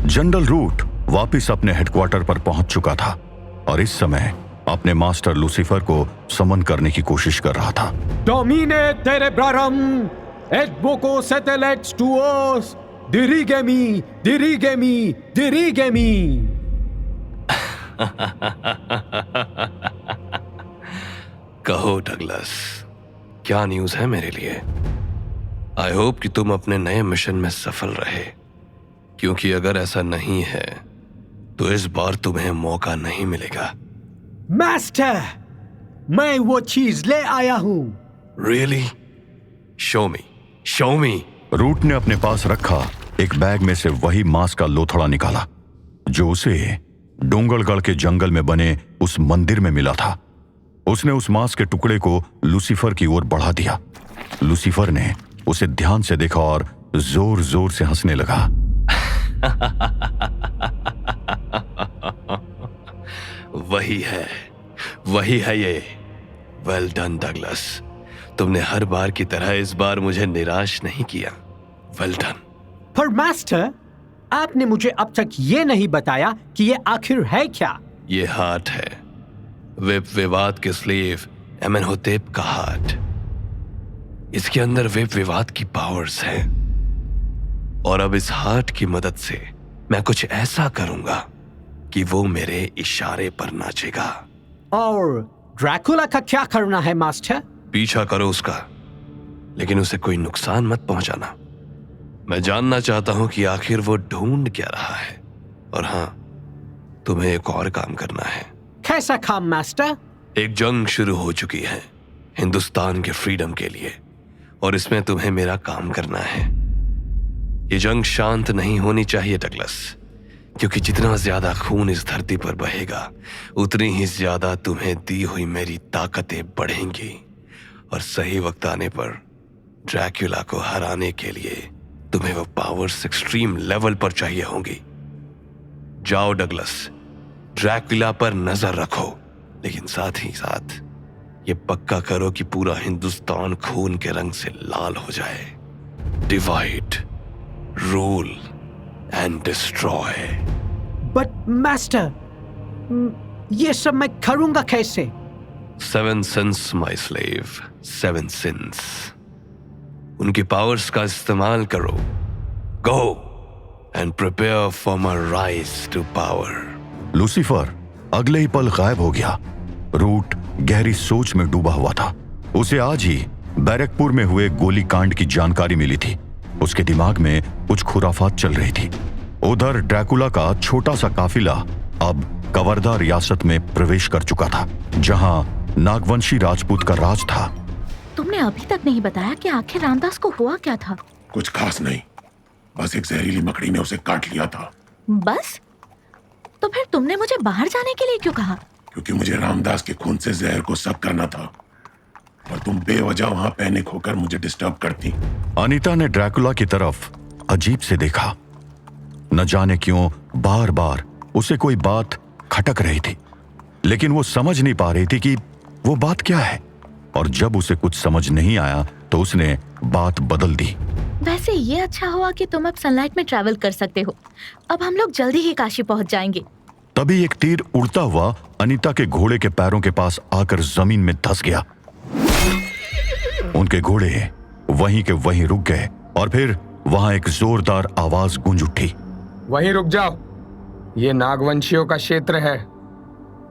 General root वापिस अपने headquarter पर पहुंच चुका था और इस समय अपने मास्टर लूसीफर को समन करने की कोशिश कर रहा था। Domine Cerebrarum et voco satellex tuos dirigemi, dirigemi, dirigemi. कहो डगलस, क्या न्यूज है मेरे लिए? आई होप कि तुम अपने नए मिशन में सफल रहे, क्योंकि अगर ऐसा नहीं है तो इस बार तुम्हें मौका नहीं मिलेगा। मास्टर, मैं वो चीज ले आया हूँ। Really? Show me, show me. Root ने अपने पास रखा एक बैग में से वही मांस का लोथड़ा निकाला जो उसे डोंगरगढ़ के जंगल में बने उस मंदिर में मिला था। उसने उस मांस के टुकड़े को लूसीफर की ओर बढ़ा दिया। लूसीफर ने उसे ध्यान से देखा और जोर जोर से हंसने लगा। वही है ये। वेल डन डगलस, तुमने हर बार की तरह इस बार मुझे निराश नहीं किया। Well done. पर मास्टर, आपने मुझे अब तक ये नहीं बताया कि ये आखिर है क्या? ये हार्ट है, विवाद के स्लेव एमेनहोतेप का हार्ट। इसके अंदर विवाद की पावर्स हैं और अब इस हार्ट की मदद से मैं कुछ ऐसा करूंगा कि वो मेरे इशारे पर नाचेगा। और ड्रैकुला का क्या करना है मास्टर? पीछा करो उसका, लेकिन उसे कोई नुकसान मत पहुंचाना। मैं जानना चाहता हूं कि आखिर वो ढूंढ क्या रहा है। और हां, तुम्हें एक और काम करना है। कैसा काम मास्टर? एक जंग शुरू हो चुकी है हिंदुस्तान के फ्रीडम के लिए, और इसमें तुम्हें मेरा काम करना है। ये जंग शांत नहीं होनी चाहिए डगलस, क्योंकि जितना ज्यादा खून इस धरती पर बहेगा उतनी ही ज्यादा तुम्हें दी हुई मेरी ताकतें बढ़ेंगी, और सही वक्त आने पर ड्रैकुला को हराने के लिए तुम्हें वो पावर्स एक्सट्रीम लेवल पर चाहिए होंगी। जाओ डगलस, ड्रैकुला पर नजर रखो, लेकिन साथ ही साथ ये पक्का करो कि पूरा हिंदुस्तान खून के रंग से लाल हो जाए। Divide, rule and destroy. But master, ये सब मैं करूंगा कैसे? 7 sins माय स्लेव, 7 sins। उनकी पावर्स का इस्तेमाल करो। Go and prepare for my rise to power. Lucifer अगले ही पल गायब हो गया। रूट गहरी सोच में डूबा हुआ था। उसे आज ही बैरकपुर में हुए गोलीकांड की जानकारी मिली थी। उसके दिमाग में कुछ खुराफात चल रही थी। उधर ड्रैकुला का छोटा सा काफिला अब कवर्धा रियासत में प्रवेश कर चुका था, जहां नागवंशी राजपूत का राज था। तुमने अभी तक नहीं बताया कि आखिर रामदास को हुआ क्या था? कुछ खास नहीं, बस एक जहरीली मकड़ी ने उसे काट लिया था। बस? तो फिर तुमने मुझे बाहर जाने के लिए क्यों कहा? क्योंकि मुझे रामदास के खून से जहर को सक करना था और तुम बेवजह वहां पैनिक होकर मुझे डिस्टर्ब करती। अनीता ने ड्रैकुला की तरफ अजीब से देखा। न जाने क्यों बार बार उसे कोई बात खटक रही थी, लेकिन वो समझ नहीं पा रही थी कि वो बात क्या है। और जब उसे कुछ समझ नहीं आया तो उसने बात बदल दी। वैसे ये अच्छा हुआ कि तुम अब सनलाइट में ट्रैवल कर सकते हो। अब हम लोग जल्दी ही काशी पहुंच जाएंगे। तभी एक तीर उड़ता हुआ अनीता के घोड़े के पैरों के पास आकर जमीन में धंस गया। उनके घोड़े वहीं के वहीं रुक गए और फिर वहां एक जोरदार आवाज गूंज उठी। वहीं रुक जाओ, ये नागवंशियों का क्षेत्र है,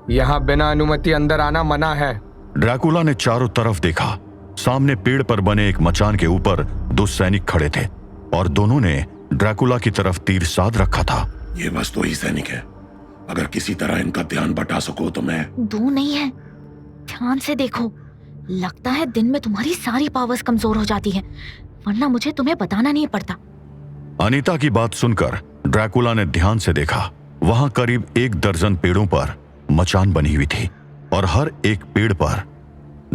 यहाँ बिना अनुमति अंदर आना मना है। ड्रैकुला ने चारों तरफ देखा। सामने पेड़ पर बने एक मचान के ऊपर 2 सैनिक खड़े थे और दोनों ने ड्रैकुला की तरफ तीर साध रखा था। ये बस 2 ही सैनिक है, अगर किसी तरह इनका ध्यान बटा सको तो मैं। 2 नहीं है, ध्यान से देखो। लगता है दिन में तुम्हारी सारी पावर्स कमजोर हो जाती है, वरना मुझे तुम्हें बताना नहीं पड़ता। अनीता की बात सुनकर ड्रैकुला ने ध्यान से देखा। वहां करीब 1 दर्जन पेड़ों पर मचान बनी हुई थी और हर एक पेड़ पर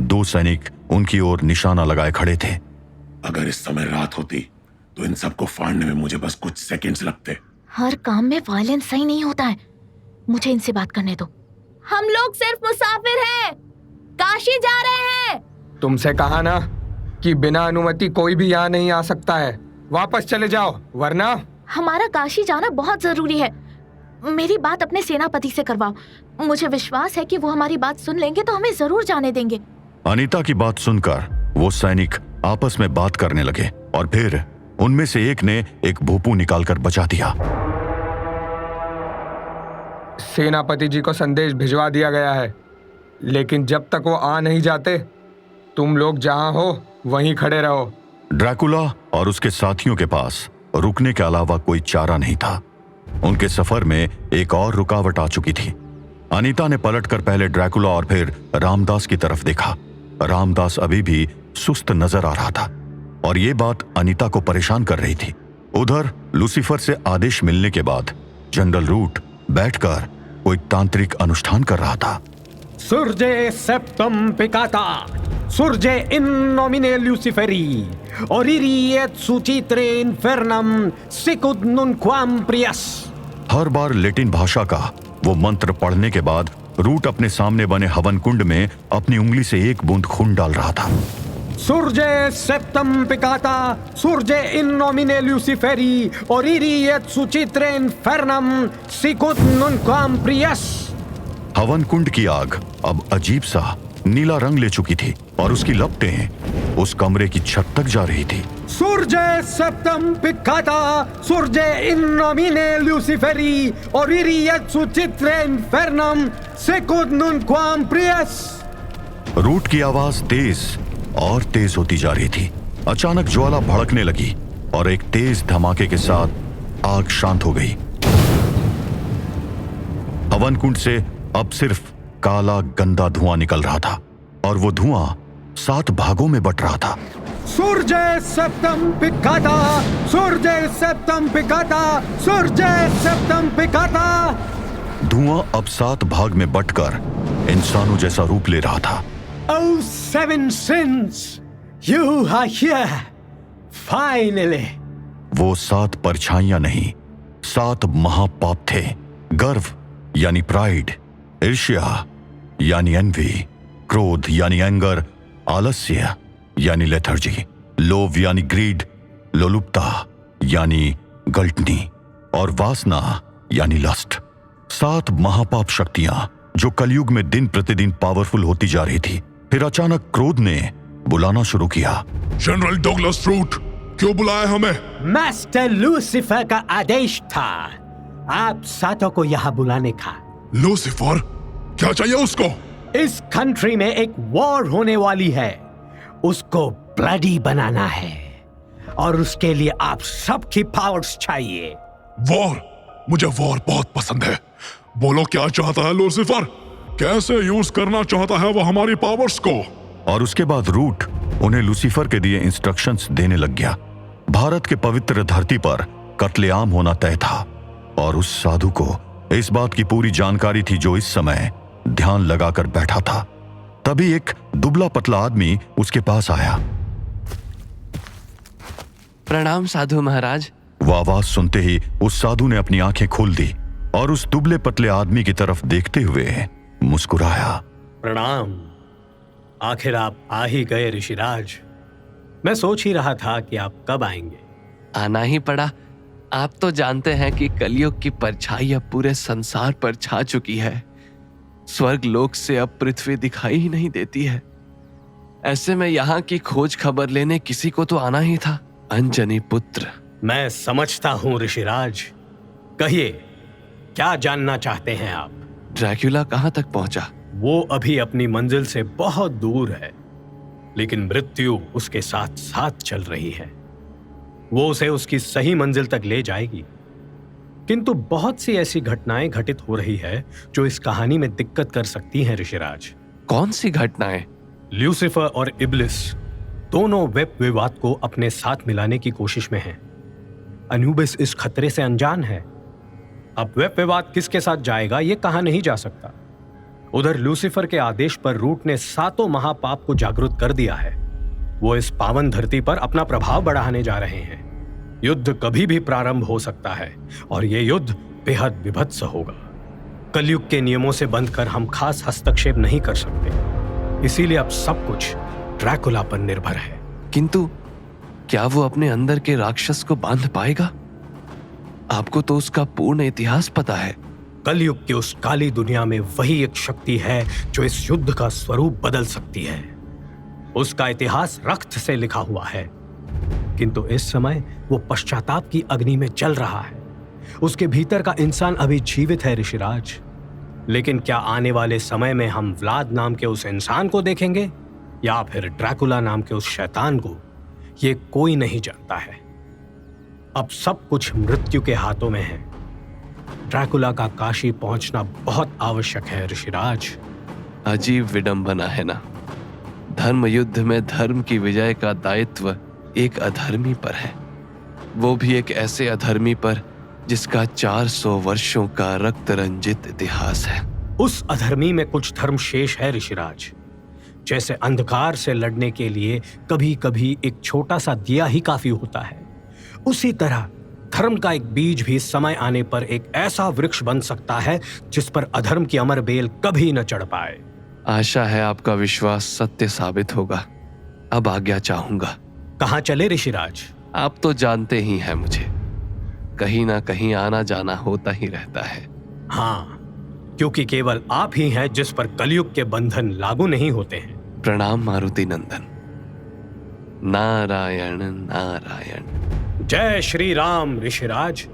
2 सैनिक उनकी ओर निशाना लगाए खड़े थे। अगर इस समय रात होती तो इन सबको फाड़ने में मुझे बस कुछ सेकंड्स लगते। हर काम में वायलेंस सही नहीं होता है। मुझे इनसे बात करने दो। हम लोग सिर्फ मुसाफिर हैं, काशी जा रहे हैं। तुमसे कहा ना कि बिना अनुमति कोई भी यहाँ नहीं आ सकता है। वापस चले जाओ, वरना हमारा काशी जाना बहुत जरूरी है। मेरी बात अपने सेनापति से करवाओ। मुझे विश्वास है कि वो हमारी बात सुन लेंगे तो हमें जरूर जाने देंगे। अनीता की बात सुनकर वो सैनिक आपस में बात करने लगे और फिर उनमें से एक ने एक भोपू निकालकर बचा दिया। सेनापति जी को संदेश भिजवा दिया गया है, लेकिन जब तक वो आ नहीं जाते तुम लोग जहां हो वहीं खड़े रहो। ड्रैकुला और उसके साथियों के पास रुकने के अलावा कोई चारा नहीं था। उनके सफर में एक और रुकावट आ चुकी थी। अनीता ने पलटकर पहले ड्रैकुला और फिर रामदास की तरफ देखा। रामदास अभी भी सुस्त नजर आ रहा था और ये बात अनीता को परेशान कर रही थी। उधर लूसीफर से आदेश मिलने के बाद जनरल रूट बैठकर कोई तांत्रिक अनुष्ठान कर रहा था। Surge septum peccata, surge in nomine Luciferi, oriri et sucitre infernum, sicut nunquam prius। Her bar Latin भाषा का वो मंत्र पढ़ने के बाद रूट अपने सामने बने हवन कुंड में अपनी उंगली से एक बूंद खून डाल रहा था। Surge septum peccata, surge in nomine Luciferi, oriri et sucitre infernum, sicut nunquam prius। हवन कुंड की आग अब अजीब सा नीला रंग ले चुकी थी और उसकी लपटें उस कमरे की छत तक जा रही थी। Surge septum peccata, surge in nomine Luciferi, oriri et sucitre infernum, sicut nunquam prius। Root की आवाज तेज और तेज होती जा रही थी। अचानक ज्वाला भड़कने लगी और एक तेज धमाके के साथ आग शांत हो गई। हवन कुंड से अब सिर्फ काला गंदा धुआं निकल रहा था और वो धुआं 7 भागों में बट रहा था। Surge septum peccata, surge septum peccata, surge septum peccata। धुआं अब 7 भाग में बटकर इंसानों जैसा रूप ले रहा था। Oh, 7 sins, you are here, finally। वो 7 परछाइयां नहीं, 7 महापाप थे। गर्व यानी प्राइड, ईर्ष्या यानी एनवी, क्रोध यानी एंगर, आलस्य यानी लेथर्जी, लोभ यानी ग्रीड, लोलुपता यानी गल्टनी और वासना यानी लस्ट। 7 महापाप शक्तियां जो कलयुग में दिन प्रतिदिन पावरफुल होती जा रही थी। फिर अचानक क्रोध ने बुलाना शुरू किया। जनरल डगलस रूट, क्यों बुलाया हमें? मास्टर लूसीफर का आदेश था आप सातों को यहाँ बुलाने का। लूसीफर, क्या चाहिए उसको? इस कंट्री में एक वॉर होने वाली है, उसको ब्लडी बनाना है और उसके लिए आप सबकी पावर्स चाहिए। वॉर? मुझे वॉर बहुत पसंद है। बोलो क्या चाहता है लूसीफर? कैसे यूज करना चाहता है वो हमारी पावर्स को? और उसके बाद रूट उन्हें लूसीफर के दिए इंस्ट्रक्शंस देने लग गया। भारत के पवित्र धरती पर कत्लेआम होना तय था और उस साधु को इस बात की पूरी जानकारी थी जो इस समय ध्यान लगाकर बैठा था। तभी एक दुबला पतला आदमी उसके पास आया। प्रणाम साधु महाराज। वो आवाज सुनते ही उस साधु ने अपनी आंखें खोल दी और उस दुबले पतले आदमी की तरफ देखते हुए मुस्कुराया। प्रणाम, आखिर आप आ ही गए ऋषिराज। मैं सोच ही रहा था कि आप कब आएंगे। आना ही पड़ा। आप तो जानते हैं कि कलयुग की परछाई अब पूरे संसार पर छा चुकी है। स्वर्ग लोक से अब पृथ्वी दिखाई ही नहीं देती है। ऐसे में यहाँ की खोज खबर लेने किसी को तो आना ही था। अंजनी पुत्र। मैं समझता हूँ ऋषिराज, कहिए क्या जानना चाहते हैं आप? ड्रैकुला कहाँ तक पहुंचा? वो अभी अपनी मंजिल से बहुत दूर है, लेकिन मृत्यु उसके साथ साथ चल रही है। वो उसे उसकी सही मंजिल तक ले जाएगी। किंतु बहुत सी ऐसी घटनाएं घटित हो रही है जो इस कहानी में दिक्कत कर सकती हैं ऋषिराज। कौन सी घटनाएं? ल्यूसीफर और इब्लिस दोनों वेब विवाद को अपने साथ मिलाने की कोशिश में हैं। अनूबिस इस खतरे से अनजान है। अब वेब विवाद किसके साथ जाएगा ये कहा नहीं जा सकता। उधर लूसीफर के आदेश पर रूट ने 7 महापाप को जागरूक कर दिया है। वो इस पावन धरती पर अपना प्रभाव बढ़ाने जा रहे हैं। युद्ध कभी भी प्रारंभ हो सकता है और ये युद्ध बेहद विभत्स होगा। कलयुग के नियमों से बंधकर हम खास हस्तक्षेप नहीं कर सकते, इसीलिए अब सब कुछ ड्रैकुला पर निर्भर है। किंतु क्या वो अपने अंदर के राक्षस को बांध पाएगा? आपको तो उसका पूर्ण इतिहास पता है। कलयुग की उस काली दुनिया में वही एक शक्ति है जो इस युद्ध का स्वरूप बदल सकती है। उसका इतिहास रक्त से लिखा हुआ है, किंतु इस समय वो पश्चाताप की अग्नि में जल रहा है। उसके भीतर का इंसान अभी जीवित है ऋषिराज, लेकिन क्या आने वाले समय में हम व्लाद नाम के उस इंसान को देखेंगे या फिर ड्रैकुला नाम के उस शैतान को, ये कोई नहीं जानता है। अब सब कुछ मृत्यु के हाथों में है। ड्रैकुला का काशी पहुंचना बहुत आवश्यक है ऋषिराज। अजीब विडंबना है ना, धर्म युद्ध में धर्म की विजय का दायित्व एक अधर्मी पर है, वो भी एक ऐसे अधर्मी पर जिसका 400 वर्षों का रक्त रंजित इतिहास है। उस अधर्मी में कुछ धर्म शेष है ऋषिराज। जैसे अंधकार से लड़ने के लिए कभी कभी एक छोटा सा दिया ही काफी होता है, उसी तरह धर्म का एक बीज भी समय आने पर एक ऐसा वृक्ष बन सकता है जिस पर अधर्म की अमर बेल कभी न चढ़ पाए। आशा है आपका विश्वास सत्य साबित होगा। अब आज्ञा चाहूंगा। कहाँ चले ऋषिराज? आप तो जानते ही हैं, मुझे कहीं ना कहीं आना जाना होता ही रहता है। हाँ, क्योंकि केवल आप ही हैं जिस पर कलयुग के बंधन लागू नहीं होते हैं। प्रणाम मारुति नंदन। नारायण नारायण। जय श्री राम ऋषिराज।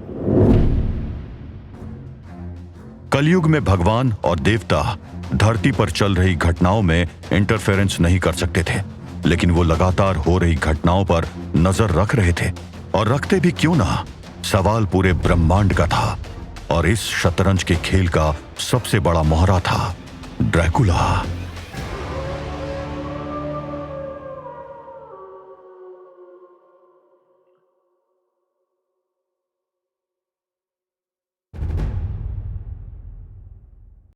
कलयुग में भगवान और देवता धरती पर चल रही घटनाओं में इंटरफेरेंस नहीं कर सकते थे, लेकिन वो लगातार हो रही घटनाओं पर नजर रख रहे थे। और रखते भी क्यों ना, सवाल पूरे ब्रह्मांड का था, और इस शतरंज के खेल का सबसे बड़ा मोहरा था ड्रैकुला।